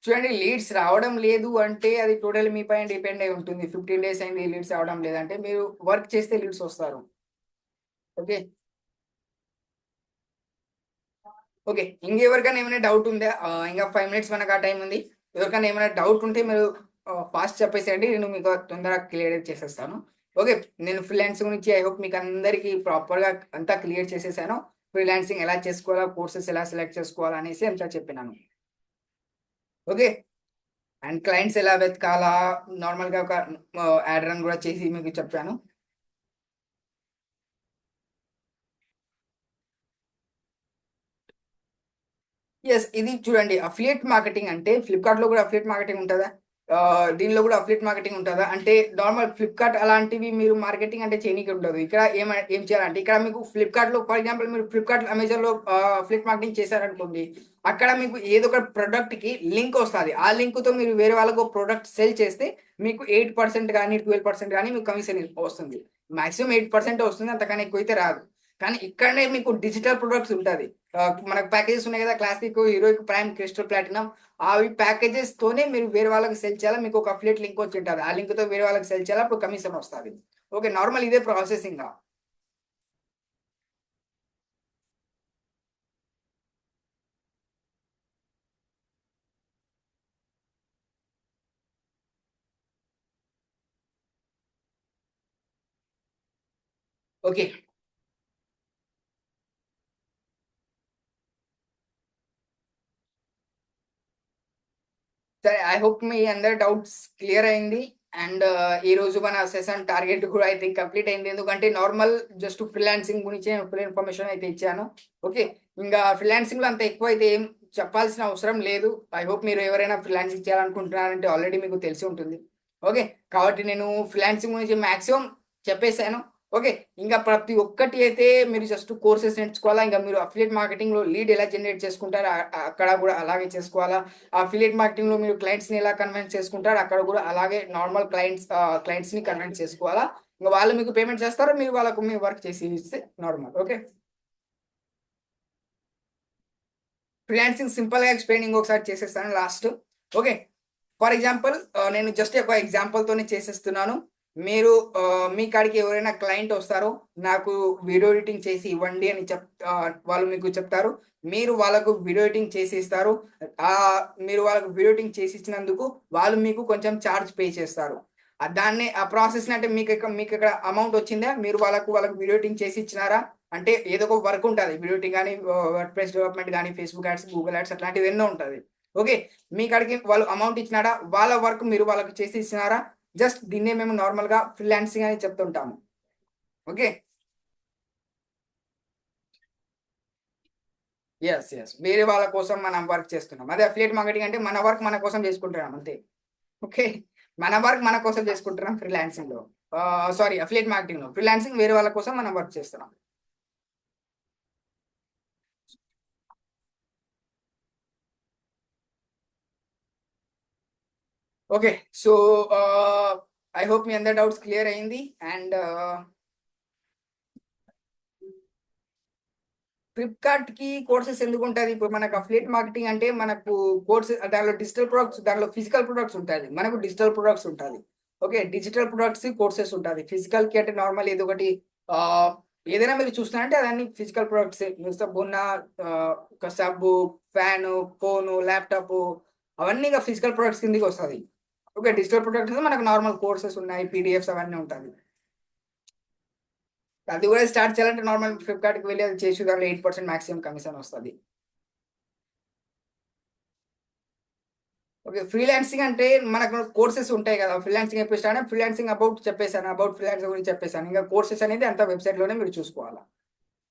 చూడండి, లీడ్స్ రావడం లేదు అంటే అది టోటల్ మీ పైన డిపెండ్ అయి ఉంటుంది. 15 days అయింది లీడ్స్ రావడం లేదంటే మీరు వర్క్ చేస్తే లీడ్స్ వస్తారు. ఓకే, ఓకే, ఇంకెవరికైనా ఏమైనా డౌట్ ఉందా? ఇంకా 5 minutes మనకు ఆ టైం ఉంది. ఎవరికైనా ఏమైనా డౌట్ ఉంటే మీరు ఫాస్ట్ చెప్పేసేయండి, నేను మీకు తొందరగా క్లియర్ చేసేస్తాను. ఓకే, నేను ఫ్రీలాన్స్ గురించి ఐ హోప్ మీకు అందరికీ ప్రాపర్గా అంతా క్లియర్ చేసేసాను. ఫ్రీలాన్సింగ్ ఎలా చేసుకోవాలా, కోర్సెస్ ఎలా సెలెక్ట్ చేసుకోవాలా అనేసి అంతా చెప్పినాను. ఓకే, అండ్ క్లయింట్స్ ఎలా వెతకాలా, నార్మల్గా ఒక యాడ్ రన్ కూడా చేసి మీకు చెప్పాను. ఎస్, ఇది చూడండి, అఫిలియేట్ మార్కెటింగ్ అంటే ఫ్లిప్కార్ట్ లో కూడా అఫిలియేట్ మార్కెటింగ్ ఉంటుందా? దీనిలో కూడా అఫిలియేట్ మార్కెటింగ్ ఉంటుందా అంటే నార్మల్ ఫ్లిప్కార్ట్ అలాంటివి మీరు మార్కెటింగ్ అంటే చేయనీకి ఉండదు. ఇక్కడ ఏం చేయాలంటే ఇక్కడ మీకు ఫ్లిప్కార్ట్ లో ఫర్ ఎగ్జాంపుల్ మీరు ఫ్లిప్కార్ట్ అమెజాన్ లో అఫిలియేట్ మార్కెటింగ్ చేశారనుకోండి, అక్కడ మీకు ఏదో ఒక ప్రొడక్ట్ కి లింక్ వస్తుంది. ఆ లింక్ తో మీరు వేరే వాళ్ళకు ప్రొడక్ట్ సెల్ చేస్తే మీకు 8% కానీ 12% కానీ మీకు కమిషన్ వస్తుంది. మాక్సిమం 8% వస్తుంది, అంతకన్నా ఎక్కువ అయితే రాదు. కానీ ఇక్కడనే మీకు డిజిటల్ ప్రొడక్ట్స్ ఉంటుంది. మనకు ప్యాకేజెస్ ఉన్నాయి కదా, classic, heroic, prime, crystal, platinum. అవి ప్యాకేజెస్ తోనే మీరు వేరే వాళ్ళకి సెల్ చేయాలా. మీకు ఒక అఫిలియేట్ లింక్ వచ్చి ఉంటుంది, ఆ లింక్ తో వేరే వాళ్ళకి సెల్ చేయాలా, అప్పుడు కమిషన్ వస్తుంది. ఓకే, నార్మల్ ఇదే ప్రాసెసింగ్. ఓకే, సరే, ఐ హోప్ మీ అందరి డౌట్స్ క్లియర్ అయింది. అండ్ ఈ రోజు మన సెషన్ టార్గెట్ కూడా అయితే కంప్లీట్ అయింది. ఎందుకంటే నార్మల్ జస్ట్ ఫ్రీలాన్సింగ్ గురించి ఫుల్ ఇన్ఫర్మేషన్ అయితే ఇచ్చాను. ఓకే, ఇంకా ఫ్రీలాన్సింగ్ లో అంత ఎక్కువ అయితే ఏం చెప్పాల్సిన అవసరం లేదు. ఐ హోప్ మీరు ఎవరైనా ఫ్రీలాన్సింగ్ చేయాలనుకుంటున్నారంటే ఆల్రెడీ మీకు తెలిసి ఉంటుంది. ఓకే, కాబట్టి నేను ఫ్రీలాన్సింగ్ గురించి మాక్సిమం చెప్పేశాను. ఓకే, ఇంకా ప్రతి ఒక్కటి అయితే మీరు జస్ట్ కోర్సెస్ నేర్చుకోవాలా. ఇంకా మీరు అఫిలియేట్ మార్కెటింగ్ లో లీడ్ ఎలా జనరేట్ చేసుకుంటారో అక్కడ కూడా అలాగే చేసుకోవాలా. అఫిలియేట్ మార్కెటింగ్ లో మీరు క్లయింట్స్ ని ఎలా కన్విన్స్ చేసుకుంటారు, అక్కడ కూడా అలాగే నార్మల్ క్లయింట్స్ ని కన్విన్స్ చేసుకోవాలా. ఇంకా వాళ్ళు మీకు పేమెంట్ చేస్తారు, మీరు వాళ్ళకు మీ వర్క్ చేసి ఇస్తే నార్మల్. ఓకే, ఫ్రీలాన్సింగ్ సింపుల్ గా ఎక్స్ప్లెయినింగ్ ఒకసారి చేసేస్తాను లాస్ట్. ఓకే, ఫర్ ఎగ్జాంపుల్ నేను జస్ట్ ఒక ఎగ్జాంపుల్ తోనే చేసేస్తున్నాను. మీరు మీ కాడికి ఎవరైనా క్లయింట్ వస్తారో, నాకు వీడియో ఎడిటింగ్ చేసి ఇవ్వండి అని వాళ్ళు మీకు చెప్తారు. మీరు వాళ్ళకు వీడియో ఎడిటింగ్ చేసి ఇస్తారు. ఆ మీరు వాళ్ళకు వీడియో ఎడిటింగ్ చేసి ఇచ్చినందుకు వాళ్ళు మీకు కొంచెం ఛార్జ్ పే చేస్తారు. దాన్ని ఆ ప్రాసెస్ అంటే మీకు ఇక్కడ అమౌంట్ వచ్చిందా, మీరు వాళ్ళకు వీడియో ఎడిటింగ్ చేసి ఇచ్చినారా, అంటే ఏదో ఒక వర్క్ ఉంటుంది, ఎడిటింగ్ కానీ, వర్డ్ ప్రెస్ డెవలప్మెంట్ కానీ, ఫేస్బుక్ యాడ్స్, గూగుల్ యాడ్స్ అట్లాంటివి ఎన్నో ఉంటుంది. ఓకే, మీ కాడికి వాళ్ళు అమౌంట్ ఇచ్చినారా, వాళ్ళ వర్క్ మీరు వాళ్ళకి చేసి ఇచ్చినారా, జస్ట్ దీన్నే మేము నార్మల్గా ఫ్రీలాన్సింగ్ అని చెప్తుంటాము. ఓకే, ఎస్ ఎస్, వేరే వాళ్ళ కోసం మనం వర్క్ చేస్తున్నాం. అదే అఫిలియేట్ మార్కెటింగ్ అంటే మన వర్క్ మన కోసం చేసుకుంటున్నాం అంతే. ఓకే, మన వర్క్ మన కోసం చేసుకుంటున్నాం ఫ్రీలాన్సింగ్ లో, సారీ అఫిలియేట్ మార్కెటింగ్ లో. ఫ్రీలాన్సింగ్ వేరే వాళ్ళ కోసం మనం వర్క్ చేస్తున్నాం. ఓకే, సో ఐ హోప్ మీ అందరి డౌట్స్ క్లియర్ అయింది. అండ్ ఫ్లిప్కార్ట్ కి కోర్సెస్ ఎందుకు ఉంటుంది? ఇప్పుడు మనకు అఫిలియేట్ మార్కెటింగ్ అంటే మనకు కోర్స్, దానిలో డిజిటల్ ప్రొడక్ట్స్, దానిలో ఫిజికల్ ప్రొడక్ట్స్ ఉంటుంది, మనకు డిజిటల్ ప్రొడక్ట్స్ ఉంటుంది. ఓకే, డిజిటల్ ప్రొడక్ట్స్ కోర్సెస్ ఉంటుంది. ఫిజికల్ కి అంటే నార్మల్ ఏదో ఒకటి ఆ, ఏదైనా మీరు చూస్తున్నారంటే అదన్నీ ఫిజికల్ ప్రొడక్ట్స్. ఉన్న ఒక సబ్బు, ఫ్యాను, ఫోను, ల్యాప్టాప్, అవన్నీ ఇక ఫిజికల్ ప్రొడక్ట్స్ కిందకి వస్తుంది. ఓకే, డిజిటల్ ప్రొడక్ట్స్ మనకు నార్మల్ కోర్సెస్ ఉన్నాయి, పీడిఎఫ్స్ అవన్నీ ఉంటుంది. అది కూడా స్టార్ట్ చేయాలంటే నార్మల్ ఫ్లిప్కార్ట్కి వెళ్ళి అది చేసి దాంట్లో 8% మాక్సిమం కమిషన్ వస్తుంది. ఓకే, ఫ్రీలాన్సింగ్ అంటే మనకు కోర్సెస్ ఉంటాయి కదా. ఫ్రీలాన్సింగ్ ఎప్పుడు స్టార్ట్, ఫ్రీలాన్సింగ్ అబౌట్ చెప్పేసాను, అబౌట్ ఫ్రీలాన్సింగ్ గురించి చెప్పేసాను. ఇంకా కోర్సెస్ అనేది అంత వెబ్సైట్లోనే మీరు చూసుకోవాలి.